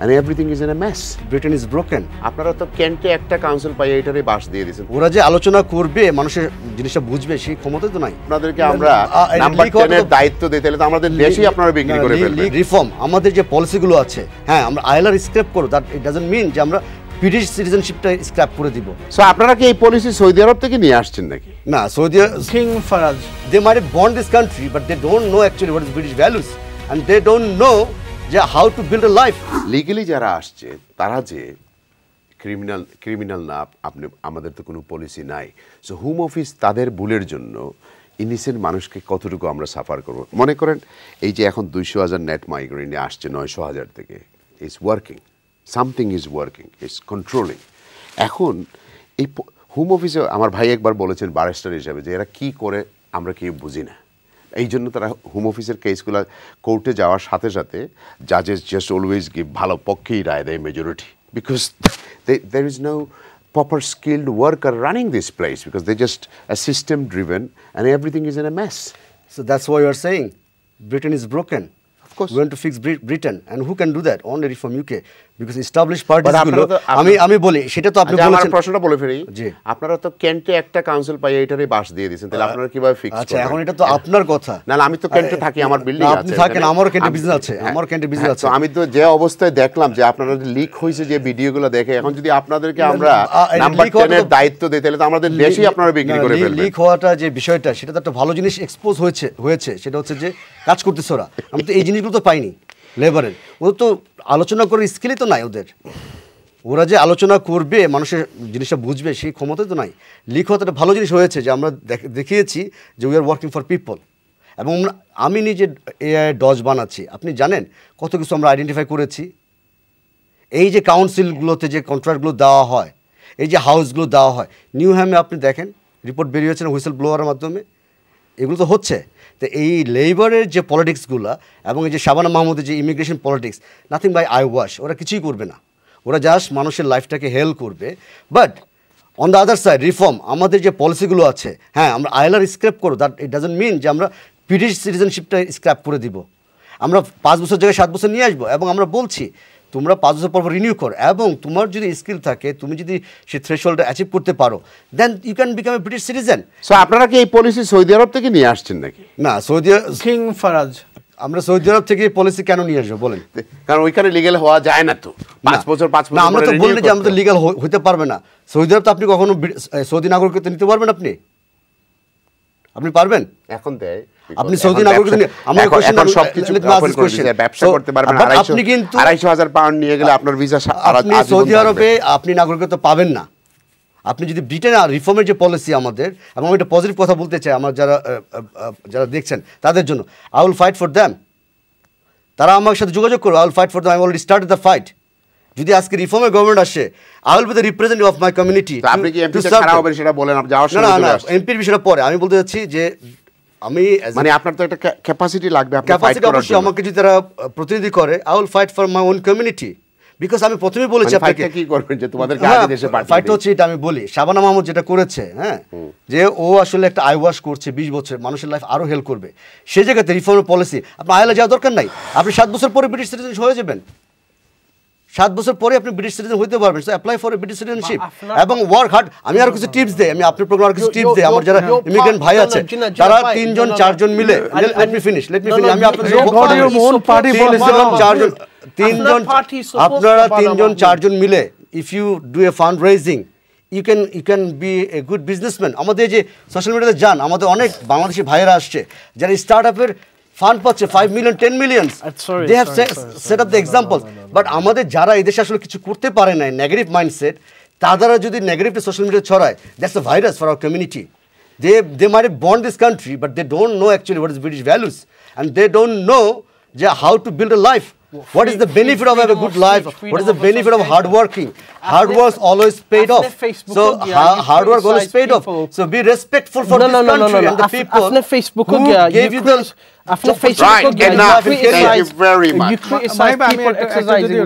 and everything is in a mess. Britain is broken. আপনারা তো কেন্টে একটা কাউন্সিল পাই এটারে বাস দিয়ে দিয়েছেন। ওরা যে আলোচনা করবে মানুষের জিনিসটা বুঝবে সেই ক্ষমতা তো নাই। আপনাদেরকে আমরা নাম্বার 10 এর দায়িত্ব দিতে হলে তো আমাদের দেশই আপনারা বিক্রি করে ফেলবেন। রিফর্ম আমাদের যে পলিসিগুলো আছে, হ্যাঁ আমরা আইএলআর স্ক্র্যাপ করব, দ্যাট ইট ডাজন্ট মিন যে আমরা ব্রিটিশ সিটিজেনশিপটা স্ক্র্যাপ করে দিব। সো আপনারা কি এই পলিসি সৌদি আরব থেকে নিয়ে আসছেন নাকি? না, Saudi king Faraz they might have born this country but they don't know actually what is British values and they don't know যে how to build a life. Legally যারা আসছে তারা যে ক্রিমিনাল না, আপনি আমাদের তো কোনো পলিসি নাই। সো হোম অফিস তাদের ভুলের জন্য ইনিসেন্ট মানুষকে কতটুকু আমরা সাফার করব? মনে করেন এই যে এখন 200,000 নেট মাইগ্রেন্ট আসছে 900,000 থেকে, is working, something is working, is controlling. এখন এই হোম অফিসে আমার ভাই একবার বলেছেন ব্যারিস্টার হিসাবে যে এরা কি করে আমরা কেউ বুঝি না। এই জন্য তারা হোম অফিসের কেসগুলো কোর্টে যাওয়ার সাথে সাথে জাজেস জাস্ট অলওয়েজ গিভ ভালো পক্ষেই রায় দেয় majority, because there is no proper skilled worker running this place because they just a system driven and everything is in a mess. So that's why you are saying Britain is broken. Of course. We want to fix Britain and who can do that? Only from UK because established parties গুলো আমি বলি সেটা তো আপনি বলেছেন। আমার প্রশ্নটা বলে ফেলি, আপনারা তো কেন্টে একটা কাউন্সিল পাই এটারে বাস দিয়ে দিয়েছেন, তাহলে আপনারা কিভাবে ফিক্স করবেন? আচ্ছা এখন এটা তো আপনার কথা না, আমি তো কেন্টে থাকি, আমার বিল্ডিং আছে। আপনি থাকেন, আমারও কেন্টে বিজনেস আছে, আমার কেন্টে বিজনেস আছে। তো আমি তো যে অবস্থায় দেখলাম যে আপনারা লিক হয়েছে যে ভিডিওগুলো দেখে, এখন যদি আপনাদেরকে আমরা নাম্বার 10 এর দায়িত্ব দিই তাহলে তো আমাদের দেশই আপনারা বিক্রি করে ফেলবেন। লিক হওয়াটা যে বিষয়টা সেটা তো একটা ভালো জিনিস এক্সপোজ হয়েছে সেটা হচ্ছে যে কাজ করতেছে ওরা। আমি তো এই জিনিসগুলো তো পাইনি লেবারের, ওদের তো আলোচনা করার স্কিলই তো নাই ওদের। ওরা যে আলোচনা করবে মানুষের জিনিসটা বুঝবে সেই ক্ষমতা তো নাই। লিক হওয়াটা একটা ভালো জিনিস হয়েছে যে আমরা দেখিয়েছি যে we are working for people. এবং আমি নিজে এআই ডজ বানাচ্ছি, আপনি জানেন কত কিছু আমরা আইডেন্টিফাই করেছি। এই যে কাউন্সিলগুলোতে যে কন্ট্রাক্টগুলো দেওয়া হয়, এই যে হাউসগুলো দেওয়া হয়, নিউ হ্যামে আপনি দেখেন রিপোর্ট বেরিয়েছে না হুইসেল ব্লোয়ারের মাধ্যমে, এগুলো তো হচ্ছে। তো এই লেবারের যে পলিটিক্সগুলো এবং এই যে শাবানা মাহমুদের যে immigration politics, nothing but eyewash, ওরা কিছুই করবে না, ওরা জাস্ট মানুষের লাইফটাকে হেল্প করবে। But on the other side reform আমাদের যে পলিসিগুলো আছে, হ্যাঁ আমরা আইএলআর স্ক্র্যাপ করব, দ্যাট ইট ডাজন্ট মিন যে আমরা ব্রিটিশ সিটিজেনশিপটা স্ক্র্যাপ করে দিব। আমরা 5 বছর জায়গায় 7 বছর নিয়ে আসবো এবং আমরা বলছি তোমরা 5 বছর পর রিনিউ করো এবং তোমার যদি স্কিল থাকে, তুমি যদি সেই থ্রেশহোল্ডটা অ্যাচিভ করতে পারো, then you can become a British citizen. So আপনারা কি এই পলিসি সৌদি আরব থেকে নিয়ে আসছেন নাকি? না, সৌদি কিং ফারাজ আমরা সৌদি আরব থেকে পলিসি কেন নিয়ে আসবো বলেন? কারণ ওইখানে লিগ্যাল হওয়া যায় না তো 5 বছর না, আমরা তো বললি যে আমরা তো লিগ্যাল হতে পারবে না। সৌদি আরব তো আপনি কখনো সৌদি নাগরিকত্ব নিতে পারবেন? আপনি পারবেন? এখন দেয় আপনি সৌদি নাগরিকত্ব নিয়ে আমরা এখন সবকিছু অফার করে দিয়েছে, ব্যবসা করতে পারবেন। আপনি কিন্তু 250,000 পাউন্ড নিয়ে গেলে আপনার ভিসা আপনি সৌদি আরবে আপনি নাগরিকত্ব পাবেন না। আপনি যদি ব্রিটেন রিফর্মের যে পলিসি আমাদের, এবং আমি একটা পজিটিভ কথা বলতে চাই আমার যারা দেখছেন তাদের জন্য, I will fight for them. তারা আমার সাথে যোগাযোগ করো, I will fight for them, I already started the fight. যদি আজকে রিফর্মের গভর্নমেন্ট আসে, I will be the representative of my community. আপনি কি এমপি ছাড়া হবেন সেটা বলেন, আপনি যাওয়ার সময় না এমপির বিষয়টা পরে। আমি বলতে চাচ্ছি যে আমি মানে আপনার তো একটা ক্যাপাসিটি লাগবে, আপনি ফাইট ক্যাপাসিটি করার অবশ্যই জন্য। আমাকে যদি তারা প্রতিনিধি করে, I will fight for my own community. Because আমি প্রথমেই বলেছি আপনাকে কি করবেন যে তোমাদেরকে আগে দেশে পাঠিয়ে ফাইট হচ্ছে এটা আমি বলি। শাবানা মাহমুদ যেটা করেছে, হ্যাঁ, যে ও আসলে একটা আই ওয়াশ করছে 20 বছর, মানুষের লাইফ আরো হেল্প করবে, সেই জায়গাতে রিফর্মের পলিসি আপনার আইএলএ যাওয়ার দরকার নাই। আপনি 7 বছর পরে ব্রিটিশ সিটিজেন হয়ে যাবেন, 7 বছর পরে আপনি ব্রিটিশ সিটিজেন হতে পারবেন। So apply for British citizenship এবং ওয়ার্ক হার্ড। আমি আর কিছু টিপস দেই, আমি আপনার প্রোগ্রামে কিছু টিপস দেই। আমার যারা ইমিগ্রেন্ট ভাই আছে তারা 3 জন 4 জন মিলে, লেট মি ফিনিশ আমি আপনাদের 3 জন 4 জন মিলে if you do a fund raising, you can be a good businessman. আমাদের যে সোশ্যাল মিডিয়াতে যান, আমাদের অনেক বাংলাদেশি ভাইয়েরা আসছে যারা স্টার্ট আপের ফান্ড পাচ্ছে 5 million 10 million, they have set up the example. But আমাদের যারা এই দেশে আসলে কিছু করতে পারে না, নেগেটিভ মাইন্ডসেট, তারা যদি নেগেটিভটা সোশ্যাল মিডিয়া ছড়ায়, that's a virus for our community. They might have born this country but they don't know actually what is British values and they don't know how to build a life. What is the benefit of having a good life? What is the benefit of hard working? Hard work always paid off. So hard work always paid off. So be respectful for this country and the people who gave you the right. Enough. Thank you very much. You criticize people exercising